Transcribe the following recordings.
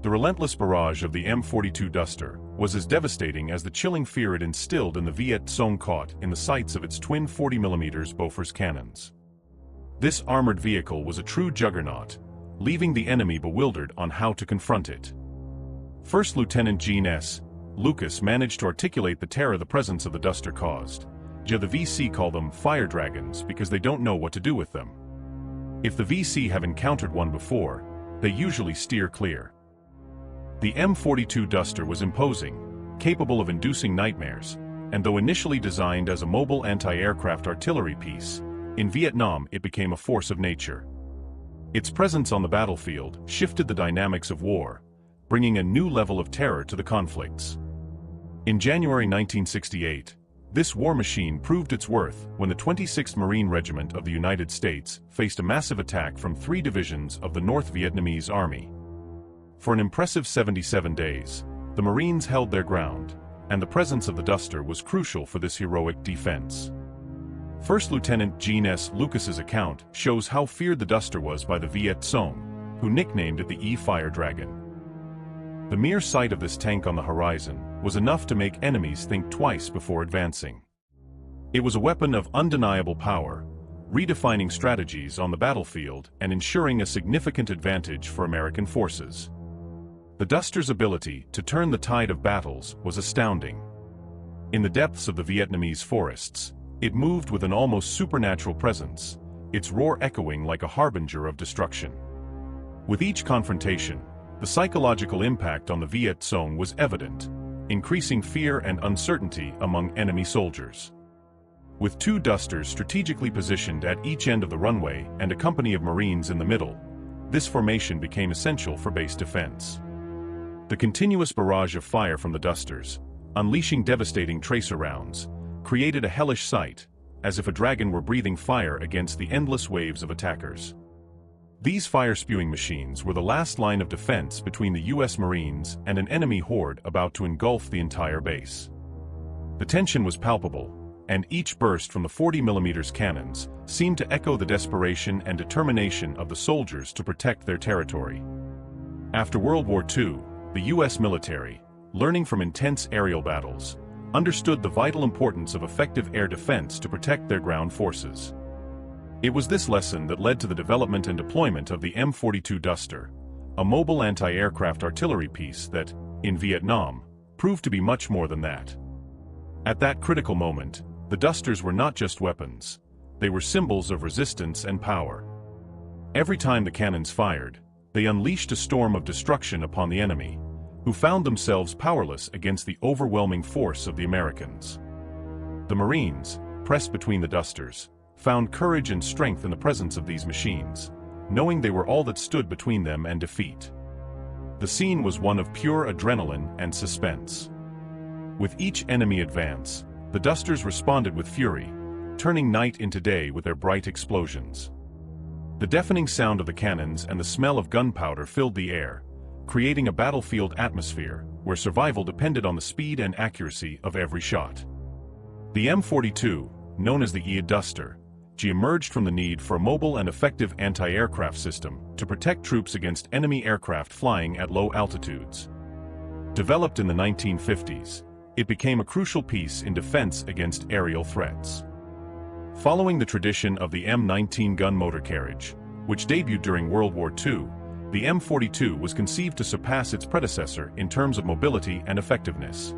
The relentless barrage of the M42 Duster was as devastating as the chilling fear it instilled in the Viet Cong caught in the sights of its twin 40mm Bofors cannons. This armored vehicle was a true juggernaut, leaving the enemy bewildered on how to confront it. First Lieutenant Jean S. Lucas managed to articulate the terror the presence of the Duster caused. The VC call them fire dragons because they don't know what to do with them. If the VC have encountered one before, they usually steer clear. The M42 Duster was imposing, capable of inducing nightmares, and though initially designed as a mobile anti-aircraft artillery piece, in Vietnam it became a force of nature. Its presence on the battlefield shifted the dynamics of war, bringing a new level of terror to the conflicts. In January 1968, this war machine proved its worth when the 26th Marine Regiment of the United States faced a massive attack from 3 divisions of the North Vietnamese Army. For an impressive 77 days, the Marines held their ground, and the presence of the Duster was crucial for this heroic defense. First Lieutenant Jean S. Lucas's account shows how feared the Duster was by the Viet Cong, who nicknamed it the E-Fire Dragon. The mere sight of this tank on the horizon was enough to make enemies think twice before advancing. It was a weapon of undeniable power, redefining strategies on the battlefield and ensuring a significant advantage for American forces. The Duster's ability to turn the tide of battles was astounding. In the depths of the Vietnamese forests, it moved with an almost supernatural presence, its roar echoing like a harbinger of destruction. With each confrontation, the psychological impact on the Viet Cong was evident, increasing fear and uncertainty among enemy soldiers. With 2 Dusters strategically positioned at each end of the runway and a company of Marines in the middle, this formation became essential for base defense. The continuous barrage of fire from the Dusters, unleashing devastating tracer rounds, created a hellish sight, as if a dragon were breathing fire against the endless waves of attackers. These fire-spewing machines were the last line of defense between the U.S. Marines and an enemy horde about to engulf the entire base. The tension was palpable, and each burst from the 40mm cannons seemed to echo the desperation and determination of the soldiers to protect their territory. After World War II, the U.S. military, learning from intense aerial battles, understood the vital importance of effective air defense to protect their ground forces. It was this lesson that led to the development and deployment of the M42 Duster, a mobile anti-aircraft artillery piece that, in Vietnam, proved to be much more than that. At that critical moment, the Dusters were not just weapons, they were symbols of resistance and power. Every time the cannons fired, they unleashed a storm of destruction upon the enemy, who found themselves powerless against the overwhelming force of the Americans. The Marines, pressed between the Dusters, found courage and strength in the presence of these machines, knowing they were all that stood between them and defeat. The scene was one of pure adrenaline and suspense. With each enemy advance, the Dusters responded with fury, turning night into day with their bright explosions. The deafening sound of the cannons and the smell of gunpowder filled the air, creating a battlefield atmosphere where survival depended on the speed and accuracy of every shot. The M42, known as the E-Duster, emerged from the need for a mobile and effective anti-aircraft system to protect troops against enemy aircraft flying at low altitudes. Developed in the 1950s, it became a crucial piece in defense against aerial threats. Following the tradition of the M19 gun motor carriage, which debuted during World War II, the M42 was conceived to surpass its predecessor in terms of mobility and effectiveness.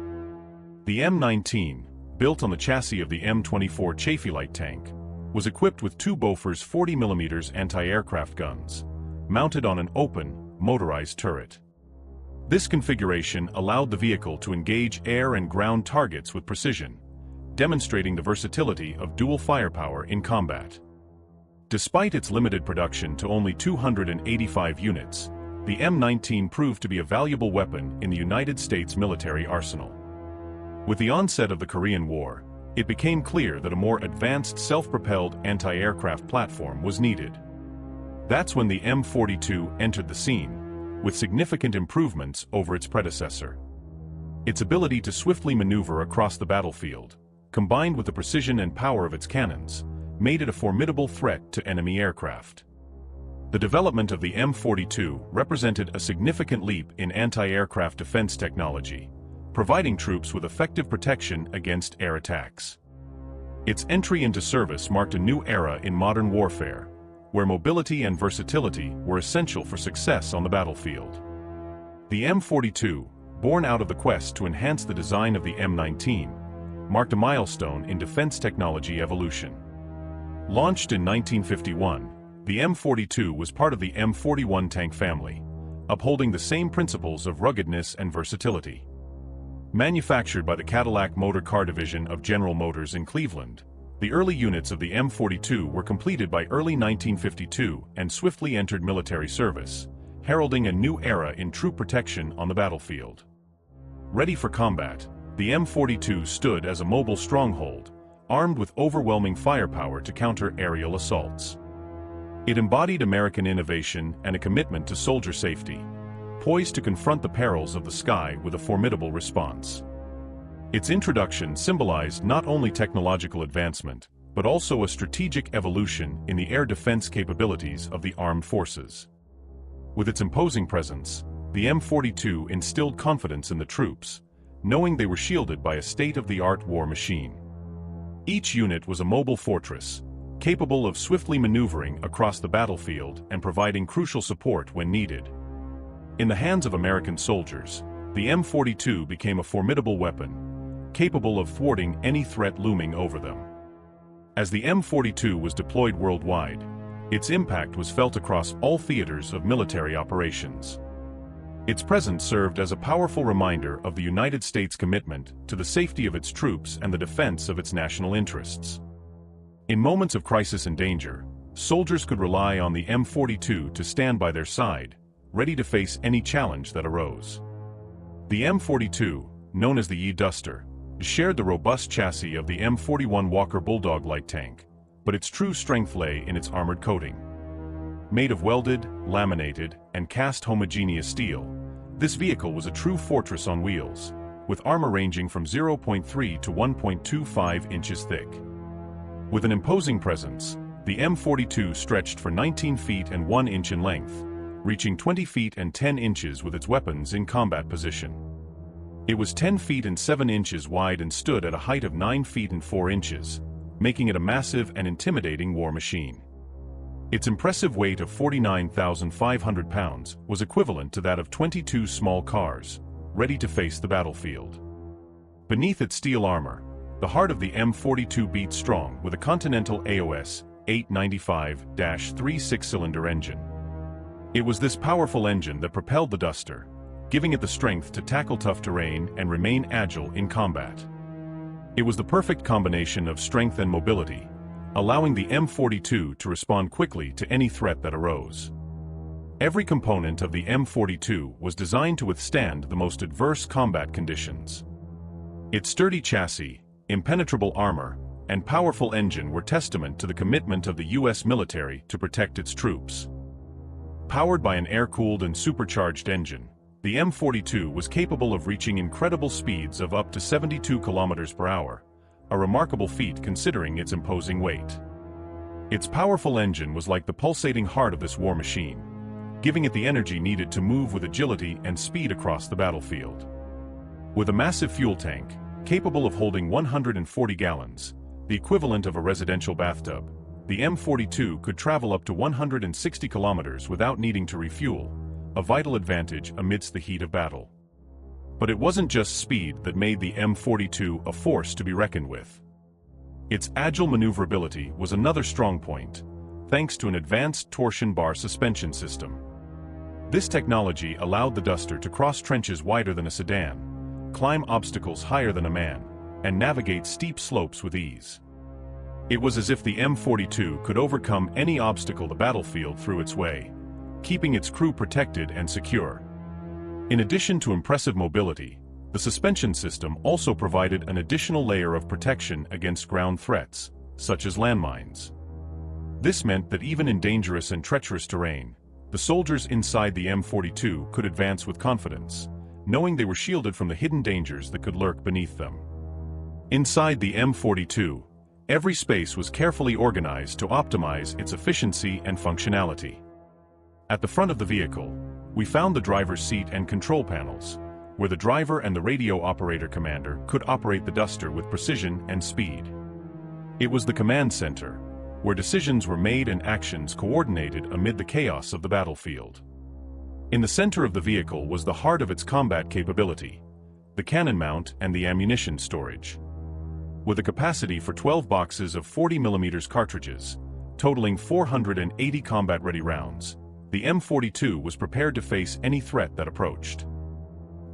The M19, built on the chassis of the M24 Chaffee light tank, was equipped with 2 Bofors 40mm anti-aircraft guns, mounted on an open, motorized turret. This configuration allowed the vehicle to engage air and ground targets with precision, demonstrating the versatility of dual firepower in combat. Despite its limited production to only 285 units, the M19 proved to be a valuable weapon in the United States military arsenal. With the onset of the Korean War, it became clear that a more advanced self-propelled anti-aircraft platform was needed. That's when the M42 entered the scene, with significant improvements over its predecessor. Its ability to swiftly maneuver across the battlefield, combined with the precision and power of its cannons, made it a formidable threat to enemy aircraft. The development of the M42 represented a significant leap in anti-aircraft defense technology, providing troops with effective protection against air attacks. Its entry into service marked a new era in modern warfare, where mobility and versatility were essential for success on the battlefield. The M42, born out of the quest to enhance the design of the M19, marked a milestone in defense technology evolution. Launched in 1951, the M42 was part of the M41 tank family, upholding the same principles of ruggedness and versatility. Manufactured by the Cadillac Motor Car Division of General Motors in Cleveland, the early units of the M42 were completed by early 1952 and swiftly entered military service, heralding a new era in troop protection on the battlefield. Ready for combat, the M42 stood as a mobile stronghold, armed with overwhelming firepower to counter aerial assaults. It embodied American innovation and a commitment to soldier safety, poised to confront the perils of the sky with a formidable response. Its introduction symbolized not only technological advancement, but also a strategic evolution in the air defense capabilities of the armed forces. With its imposing presence, the M42 instilled confidence in the troops, knowing they were shielded by a state-of-the-art war machine. Each unit was a mobile fortress, capable of swiftly maneuvering across the battlefield and providing crucial support when needed. In the hands of American soldiers, the M42 became a formidable weapon, capable of thwarting any threat looming over them. As the M42 was deployed worldwide, its impact was felt across all theaters of military operations. Its presence served as a powerful reminder of the United States' commitment to the safety of its troops and the defense of its national interests. In moments of crisis and danger, soldiers could rely on the M42 to stand by their side, ready to face any challenge that arose. The M42, known as the E-Duster, shared the robust chassis of the M41 Walker Bulldog light tank, but its true strength lay in its armored coating. Made of welded, laminated, and cast homogeneous steel, this vehicle was a true fortress on wheels, with armor ranging from 0.3 to 1.25 inches thick. With an imposing presence, the M42 stretched for 19 feet and 1 inch in length, reaching 20 feet and 10 inches with its weapons in combat position. It was 10 feet and 7 inches wide and stood at a height of 9 feet and 4 inches, making it a massive and intimidating war machine. Its impressive weight of 49,500 pounds was equivalent to that of 22 small cars, ready to face the battlefield. Beneath its steel armor, the heart of the M42 beat strong with a Continental AOS 895-3 six-cylinder engine. It was this powerful engine that propelled the Duster, giving it the strength to tackle tough terrain and remain agile in combat. It was the perfect combination of strength and mobility, allowing the M42 to respond quickly to any threat that arose. Every component of the M42 was designed to withstand the most adverse combat conditions. Its sturdy chassis, impenetrable armor, and powerful engine were testament to the commitment of the U.S. military to protect its troops. Powered by an air-cooled and supercharged engine, the M42 was capable of reaching incredible speeds of up to 72 kilometers per hour, a remarkable feat considering its imposing weight. Its powerful engine was like the pulsating heart of this war machine, giving it the energy needed to move with agility and speed across the battlefield. With a massive fuel tank, capable of holding 140 gallons, the equivalent of a residential bathtub, the M42 could travel up to 160 kilometers without needing to refuel, a vital advantage amidst the heat of battle. But it wasn't just speed that made the M42 a force to be reckoned with. Its agile maneuverability was another strong point, thanks to an advanced torsion bar suspension system. This technology allowed the Duster to cross trenches wider than a sedan, climb obstacles higher than a man, and navigate steep slopes with ease. It was as if the M42 could overcome any obstacle the battlefield threw its way, keeping its crew protected and secure. In addition to impressive mobility, the suspension system also provided an additional layer of protection against ground threats, such as landmines. This meant that even in dangerous and treacherous terrain, the soldiers inside the M42 could advance with confidence, knowing they were shielded from the hidden dangers that could lurk beneath them. Inside the M42, every space was carefully organized to optimize its efficiency and functionality. At the front of the vehicle, we found the driver's seat and control panels, where the driver and the radio operator commander could operate the Duster with precision and speed. It was the command center, where decisions were made and actions coordinated amid the chaos of the battlefield. In the center of the vehicle was the heart of its combat capability, the cannon mount and the ammunition storage. With a capacity for 12 boxes of 40mm cartridges, totaling 480 combat-ready rounds, the M42 was prepared to face any threat that approached.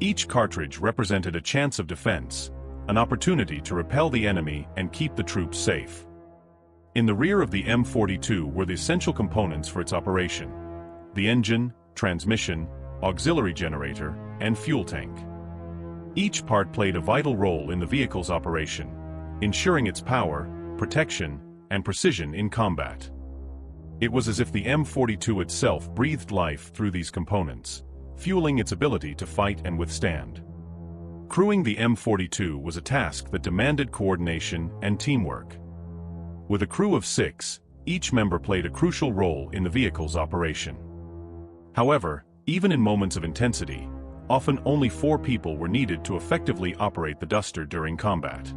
Each cartridge represented a chance of defense, an opportunity to repel the enemy and keep the troops safe. In the rear of the M42 were the essential components for its operation: the engine, transmission, auxiliary generator, and fuel tank. Each part played a vital role in the vehicle's operation, ensuring its power, protection, and precision in combat. It was as if the M42 itself breathed life through these components, fueling its ability to fight and withstand. Crewing the M42 was a task that demanded coordination and teamwork. With a crew of 6, each member played a crucial role in the vehicle's operation. However, even in moments of intensity, often only 4 people were needed to effectively operate the Duster during combat.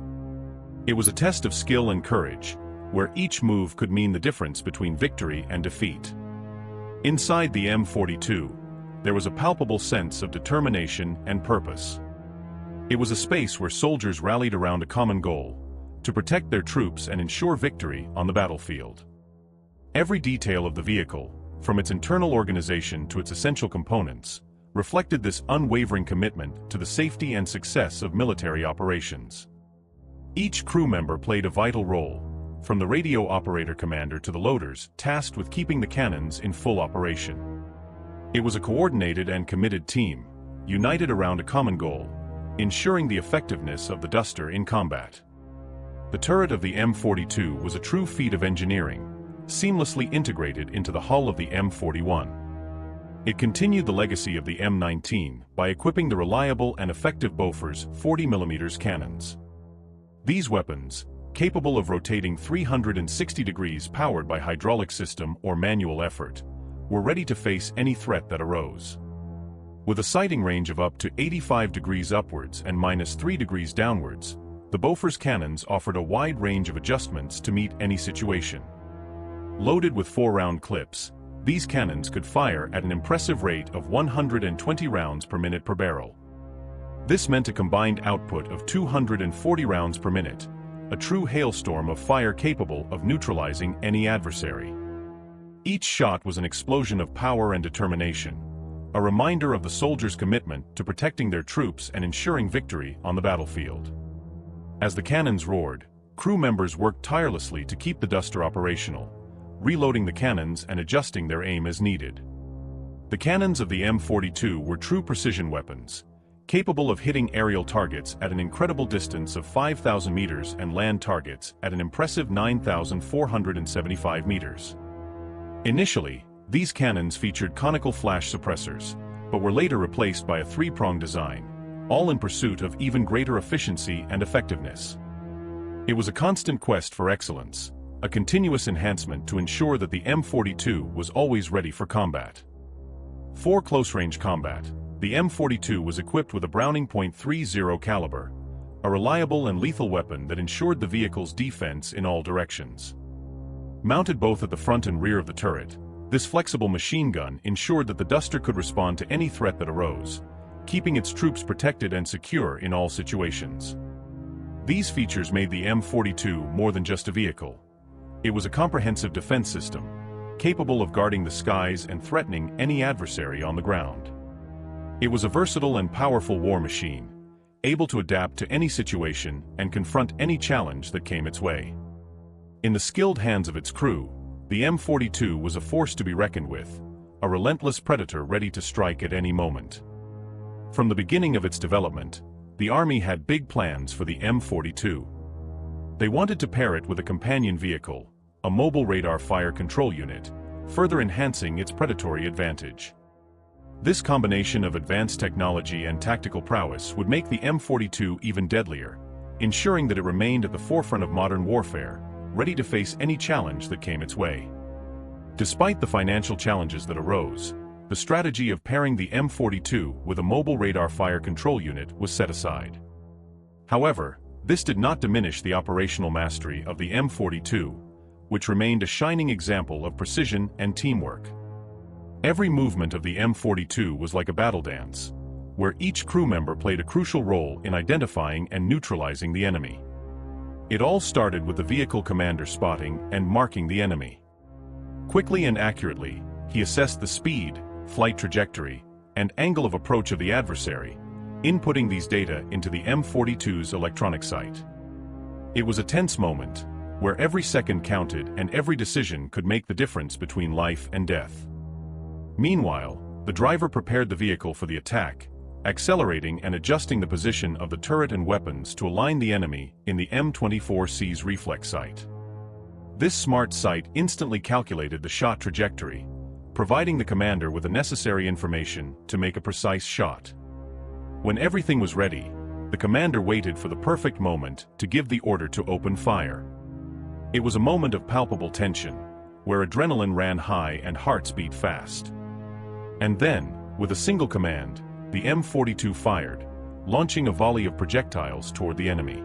It was a test of skill and courage, where each move could mean the difference between victory and defeat. Inside the M42, there was a palpable sense of determination and purpose. It was a space where soldiers rallied around a common goal: to protect their troops and ensure victory on the battlefield. Every detail of the vehicle, from its internal organization to its essential components, reflected this unwavering commitment to the safety and success of military operations. Each crew member played a vital role, from the radio operator commander to the loaders tasked with keeping the cannons in full operation. It was a coordinated and committed team, united around a common goal: ensuring the effectiveness of the Duster in combat. The turret of the M42 was a true feat of engineering, seamlessly integrated into the hull of the M41. It continued the legacy of the M19 by equipping the reliable and effective Bofors 40mm cannons. These weapons, capable of rotating 360 degrees powered by hydraulic system or manual effort, were ready to face any threat that arose. With a sighting range of up to 85 degrees upwards and -3 degrees downwards, the Bofors cannons offered a wide range of adjustments to meet any situation. Loaded with 4-round clips, these cannons could fire at an impressive rate of 120 rounds per minute per barrel. This meant a combined output of 240 rounds per minute, a true hailstorm of fire capable of neutralizing any adversary. Each shot was an explosion of power and determination, a reminder of the soldiers' commitment to protecting their troops and ensuring victory on the battlefield. As the cannons roared, crew members worked tirelessly to keep the Duster operational, reloading the cannons and adjusting their aim as needed. The cannons of the M42 were true precision weapons, capable of hitting aerial targets at an incredible distance of 5,000 meters and land targets at an impressive 9,475 meters. Initially, these cannons featured conical flash suppressors, but were later replaced by a 3-prong design, all in pursuit of even greater efficiency and effectiveness. It was a constant quest for excellence, a continuous enhancement to ensure that the M42 was always ready for combat. For close-range combat, the M42 was equipped with a Browning .30 caliber, a reliable and lethal weapon that ensured the vehicle's defense in all directions. Mounted both at the front and rear of the turret, this flexible machine gun ensured that the Duster could respond to any threat that arose, keeping its troops protected and secure in all situations. These features made the M42 more than just a vehicle. It was a comprehensive defense system, capable of guarding the skies and threatening any adversary on the ground. It was a versatile and powerful war machine, able to adapt to any situation and confront any challenge that came its way. In the skilled hands of its crew, the M42 was a force to be reckoned with, a relentless predator ready to strike at any moment. From the beginning of its development, the Army had big plans for the M42. They wanted to pair it with a companion vehicle, a mobile radar fire control unit, further enhancing its predatory advantage. This combination of advanced technology and tactical prowess would make the M42 even deadlier, ensuring that it remained at the forefront of modern warfare, ready to face any challenge that came its way. Despite the financial challenges that arose, the strategy of pairing the M42 with a mobile radar fire control unit was set aside. However, this did not diminish the operational mastery of the M42, which remained a shining example of precision and teamwork. Every movement of the M42 was like a battle dance, where each crew member played a crucial role in identifying and neutralizing the enemy. It all started with the vehicle commander spotting and marking the enemy. Quickly and accurately, he assessed the speed, flight trajectory, and angle of approach of the adversary, inputting these data into the M42's electronic sight. It was a tense moment, where every second counted and every decision could make the difference between life and death. Meanwhile, the driver prepared the vehicle for the attack, accelerating and adjusting the position of the turret and weapons to align the enemy in the M24C's reflex sight. This smart sight instantly calculated the shot trajectory, providing the commander with the necessary information to make a precise shot. When everything was ready, the commander waited for the perfect moment to give the order to open fire. It was a moment of palpable tension, where adrenaline ran high and hearts beat fast. And then, with a single command, the M42 fired, launching a volley of projectiles toward the enemy.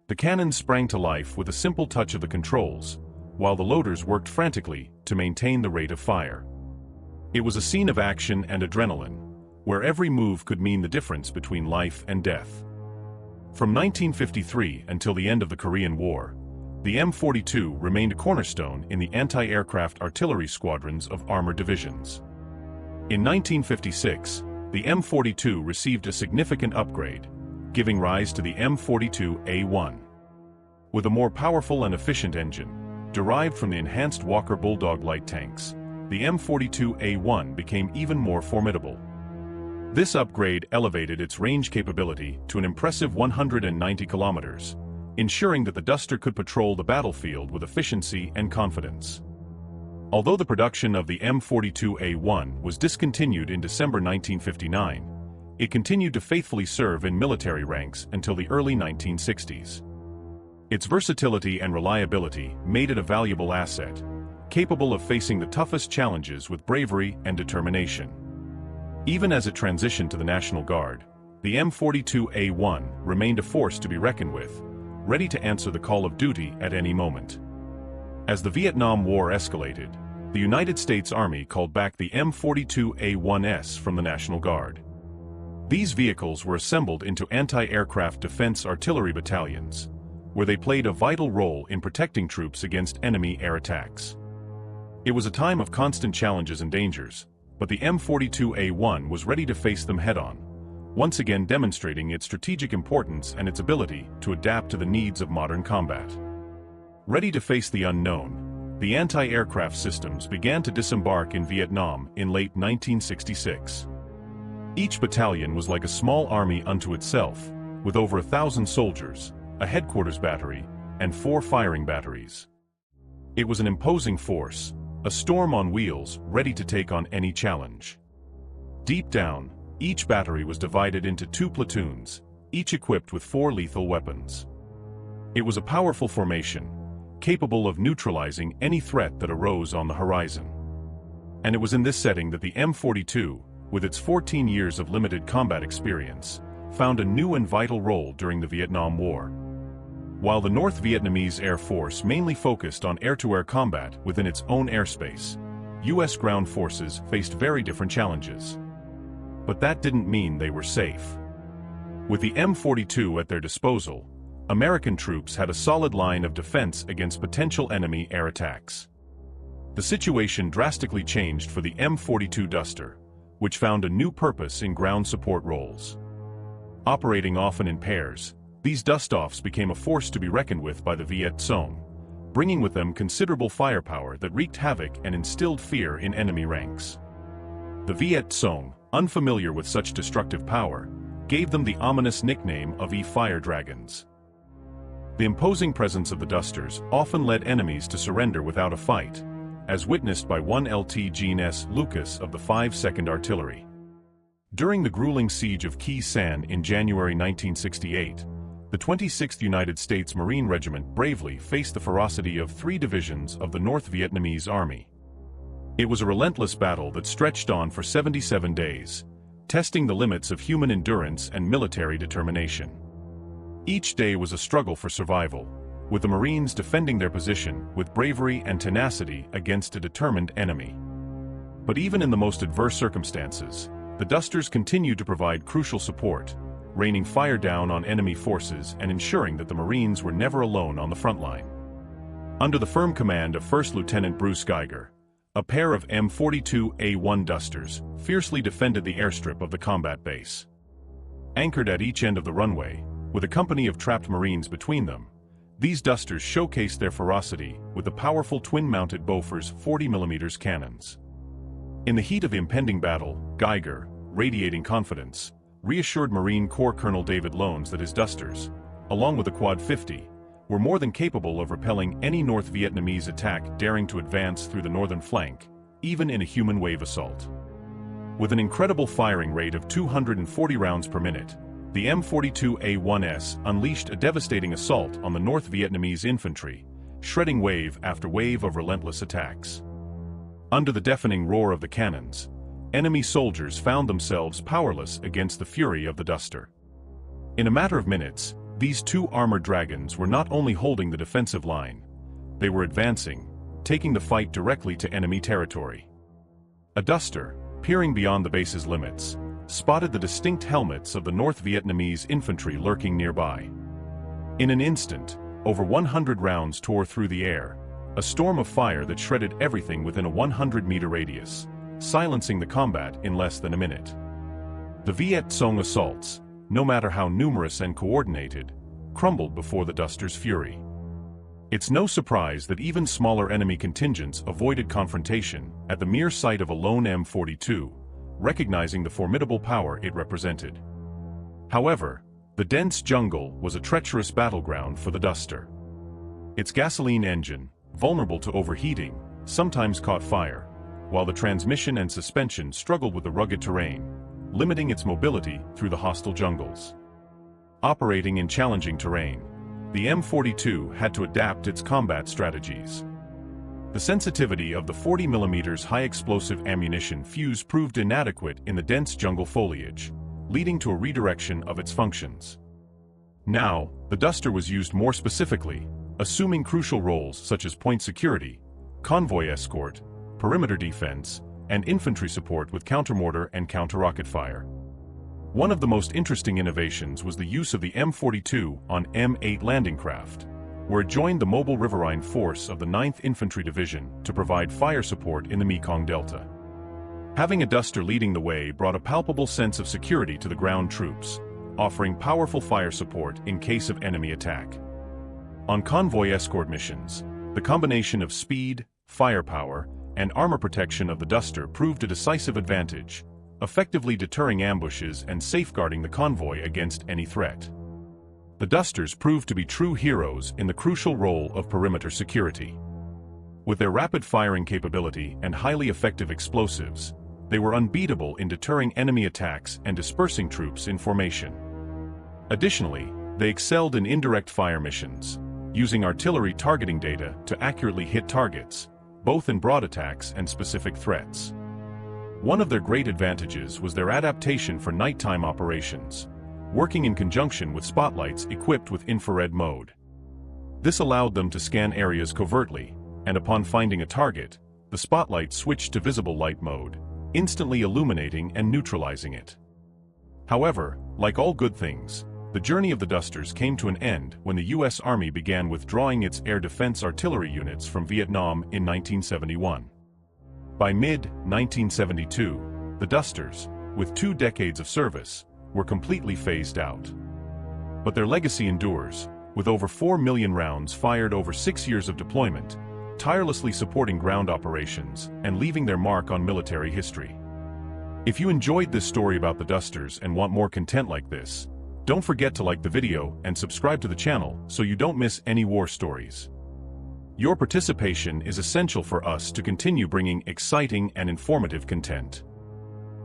The cannons sprang to life with a simple touch of the controls, while the loaders worked frantically to maintain the rate of fire. It was a scene of action and adrenaline, where every move could mean the difference between life and death. From 1953 until the end of the Korean War, the M42 remained a cornerstone in the anti-aircraft artillery squadrons of armored divisions. In 1956, the M42 received a significant upgrade, giving rise to the M42A1. With a more powerful and efficient engine, derived from the enhanced Walker Bulldog light tanks, the M42A1 became even more formidable. This upgrade elevated its range capability to an impressive 190 kilometers, ensuring that the Duster could patrol the battlefield with efficiency and confidence. Although the production of the M42A1 was discontinued in December 1959, it continued to faithfully serve in military ranks until the early 1960s. Its versatility and reliability made it a valuable asset, capable of facing the toughest challenges with bravery and determination. Even as it transitioned to the National Guard, the M42A1 remained a force to be reckoned with, ready to answer the call of duty at any moment. As the Vietnam War escalated, the United States Army called back the M42A1S from the National Guard. These vehicles were assembled into anti-aircraft defense artillery battalions, where they played a vital role in protecting troops against enemy air attacks. It was a time of constant challenges and dangers, but the M42A1 was ready to face them head-on, once again demonstrating its strategic importance and its ability to adapt to the needs of modern combat. Ready to face the unknown, the anti-aircraft systems began to disembark in Vietnam in late 1966. Each battalion was like a small army unto itself, with over 1,000 soldiers, a headquarters battery, and 4 firing batteries. It was an imposing force, a storm on wheels ready to take on any challenge. Deep down, each battery was divided into 2 platoons, each equipped with 4 lethal weapons. It was a powerful formation, capable of neutralizing any threat that arose on the horizon. And it was in this setting that the M42, with its 14 years of limited combat experience, found a new and vital role during the Vietnam War. While the North Vietnamese Air Force mainly focused on air-to-air combat within its own airspace, U.S. ground forces faced very different challenges. But that didn't mean they were safe. With the M42 at their disposal, American troops had a solid line of defense against potential enemy air attacks. The situation drastically changed for the M42 Duster, which found a new purpose in ground support roles. Operating often in pairs, these dust-offs became a force to be reckoned with by the Viet Cong, bringing with them considerable firepower that wreaked havoc and instilled fear in enemy ranks. The Viet Cong, unfamiliar with such destructive power, gave them the ominous nickname of Fire Dragons. The imposing presence of the Dusters often led enemies to surrender without a fight, as witnessed by 1 LT Gene S. Lucas of the 5th Artillery. During the grueling siege of Khe Sanh in January 1968, the 26th United States Marine Regiment bravely faced the ferocity of 3 divisions of the North Vietnamese Army. It was a relentless battle that stretched on for 77 days, testing the limits of human endurance and military determination. Each day was a struggle for survival, with the Marines defending their position with bravery and tenacity against a determined enemy. But even in the most adverse circumstances, the Dusters continued to provide crucial support, raining fire down on enemy forces and ensuring that the Marines were never alone on the front line. Under the firm command of First Lieutenant Bruce Geiger, a pair of M42A1 Dusters fiercely defended the airstrip of the combat base. Anchored at each end of the runway, with a company of trapped Marines between them, these Dusters showcased their ferocity with the powerful twin-mounted Bofors 40mm cannons. In the heat of the impending battle, Geiger, radiating confidence, reassured Marine Corps Colonel David Lones that his Dusters, along with the Quad 50, were more than capable of repelling any North Vietnamese attack daring to advance through the northern flank, even in a human wave assault. With an incredible firing rate of 240 rounds per minute, the M42A1S unleashed a devastating assault on the North Vietnamese infantry, shredding wave after wave of relentless attacks. Under the deafening roar of the cannons, enemy soldiers found themselves powerless against the fury of the Duster. In a matter of minutes, these two armored dragons were not only holding the defensive line, they were advancing, taking the fight directly to enemy territory. A Duster, peering beyond the base's limits, spotted the distinct helmets of the North Vietnamese infantry lurking nearby. In an instant, over 100 rounds tore through the air, a storm of fire that shredded everything within a 100-meter radius, silencing the combat in less than a minute. The Viet Cong assaults, no matter how numerous and coordinated, crumbled before the Dusters' fury. It's no surprise that even smaller enemy contingents avoided confrontation at the mere sight of a lone M42, recognizing the formidable power it represented. However, the dense jungle was a treacherous battleground for the Duster. Its gasoline engine, vulnerable to overheating, sometimes caught fire, while the transmission and suspension struggled with the rugged terrain, limiting its mobility through the hostile jungles. Operating in challenging terrain, the M42 had to adapt its combat strategies. The sensitivity of the 40mm high-explosive ammunition fuse proved inadequate in the dense jungle foliage, leading to a redirection of its functions. Now, the Duster was used more specifically, assuming crucial roles such as point security, convoy escort, perimeter defense, and infantry support with countermortar and counter-rocket fire. One of the most interesting innovations was the use of the M42 on M8 landing craft, where it joined the mobile riverine force of the 9th Infantry Division to provide fire support in the Mekong Delta. Having a Duster leading the way brought a palpable sense of security to the ground troops, offering powerful fire support in case of enemy attack. On convoy escort missions, the combination of speed, firepower, and armor protection of the Duster proved a decisive advantage, effectively deterring ambushes and safeguarding the convoy against any threat. The Dusters proved to be true heroes in the crucial role of perimeter security. With their rapid firing capability and highly effective explosives, they were unbeatable in deterring enemy attacks and dispersing troops in formation. Additionally, they excelled in indirect fire missions, using artillery targeting data to accurately hit targets, both in broad attacks and specific threats. One of their great advantages was their adaptation for nighttime operations, working in conjunction with spotlights equipped with infrared mode. This allowed them to scan areas covertly, and upon finding a target, the spotlight switched to visible light mode, instantly illuminating and neutralizing it. However, like all good things, the journey of the Dusters came to an end when the U.S. Army began withdrawing its air defense artillery units from Vietnam in 1971. By mid-1972, the Dusters, with 2 decades of service, were completely phased out. But their legacy endures, with over 4 million rounds fired over 6 years of deployment, tirelessly supporting ground operations and leaving their mark on military history. If you enjoyed this story about the Dusters and want more content like this, don't forget to like the video and subscribe to the channel so you don't miss any war stories. Your participation is essential for us to continue bringing exciting and informative content.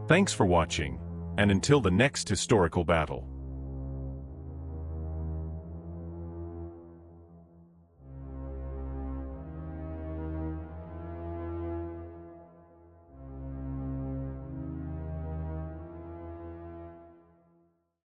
Thanks for watching, and until the next historical battle.